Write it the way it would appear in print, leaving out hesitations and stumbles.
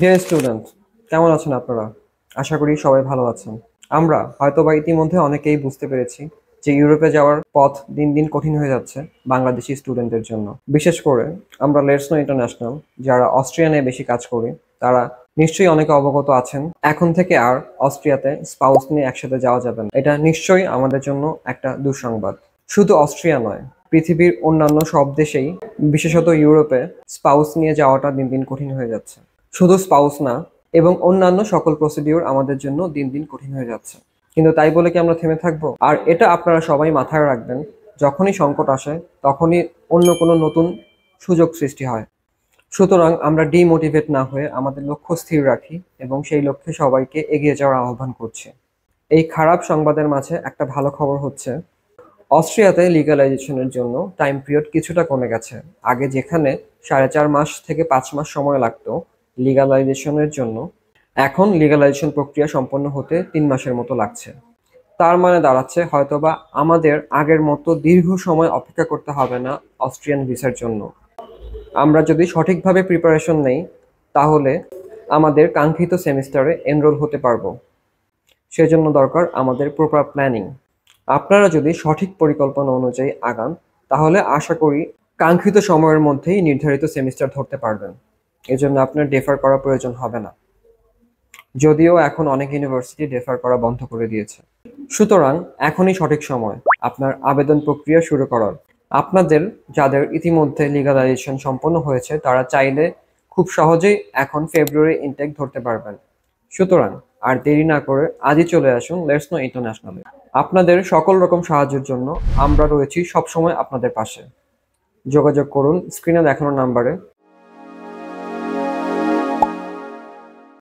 Dear student, কেমন আছেন আপনারা? আশা করি সবাই ভালো আছেন। আমরা হয়তোবা ইতিমধ্যে অনেকেই বুঝতে পেরেছি যে ইউরোপে যাওয়ার পথ দিন দিন কঠিন হয়ে যাচ্ছে বাংলাদেশি স্টুডেন্টদের জন্য। বিশেষ করে আমরা লেটস নো ইন্টারন্যাশনাল যারা অস্ট্রিয়া বেশি কাজ করি তারা নিশ্চয়ই অনেকে অবগত আছেন এখন থেকে আর অস্ট্রিয়াতে স্পাউস নিয়ে একসাথে যাওয়া যাবে না। এটা নিশ্চয়ই আমাদের জন্য একটা দুঃসংবাদ। শুধু অস্ট্রিয়া নয়, পৃথিবীর অন্যান্য সব দেশেই বিশেষত ইউরোপে স্পাউস নিয়ে যাওয়াটা দিন দিন কঠিন হয়ে যাচ্ছে। শুধু স্পাউস না, এবং অন্যান্য সকল প্রসিডিওর আমাদের জন্য দিন দিন কঠিন হয়ে যাচ্ছে। কিন্তু তাই বলে কি আমরা থেমে থাকবো? আর এটা আপনারা সবাই মাথায় রাখবেন, যখনই সংকট আসে তখনই অন্য কোনো নতুন সুযোগ সৃষ্টি হয়। সুতরাং আমরা ডিমোটিভেট না হয়ে আমাদের লক্ষ্য স্থির রাখি এবং সেই লক্ষ্যে সবাইকে এগিয়ে যাওয়ার আহ্বান করছি। এই খারাপ সংবাদের মাঝে একটা ভালো খবর হচ্ছে, অস্ট্রিয়াতে লিগ্যালাইজেশনের জন্য টাইম পিরিয়ড কিছুটা কমে গেছে। আগে যেখানে 4.5 মাস থেকে 5 মাস সময় লাগতো লিগ্যালাইজেশনের জন্য, এখন লিগ্যালাইজেশন প্রক্রিয়া সম্পন্ন হতে 3 মাসের মতো লাগছে। তার মানে দাঁড়াচ্ছে হয়তোবা আমাদের আগের মতো দীর্ঘ সময় অপেক্ষা করতে হবে না অস্ট্রিয়ান ভিসার জন্য। আমরা যদি সঠিকভাবে প্রিপারেশন নেই তাহলে আমাদের কাঙ্ক্ষিত সেমিস্টারে এনরোল হতে পারবো। সেজন্য দরকার আমাদের প্রপার প্ল্যানিং। আপনারা যদি সঠিক পরিকল্পনা অনুযায়ী আগান তাহলে আশা করি কাঙ্ক্ষিত সময়ের মধ্যেই নির্ধারিত সেমিস্টার ধরতে পারবেন। এজন্য আপনার ডেফার করার প্রয়োজন হবে না, যদিও এখন অনেক ইউনিভার্সিটি ডেফার করা বন্ধ করে দিয়েছে। সুতরাং এখনই সঠিক সময় আপনার আবেদন প্রক্রিয়া শুরু করার। আপনাদের যাদের ইতিমধ্যে লিগ্যালাইজেশন সম্পন্ন হয়েছে তারা চাইলে খুব সহজেই এখন ফেব্রুয়ারি ইনটেক ধরতে পারবেন। সুতরাং আর দেরি না করে আজই চলে আসুন লেটস নো ইন্টারন্যাশনালে। আপনাদের সকল রকম সাহায্যের জন্য আমরা রয়েছি সবসময় আপনাদের পাশে। যোগাযোগ করুন স্ক্রিনে দেখানো নাম্বারে।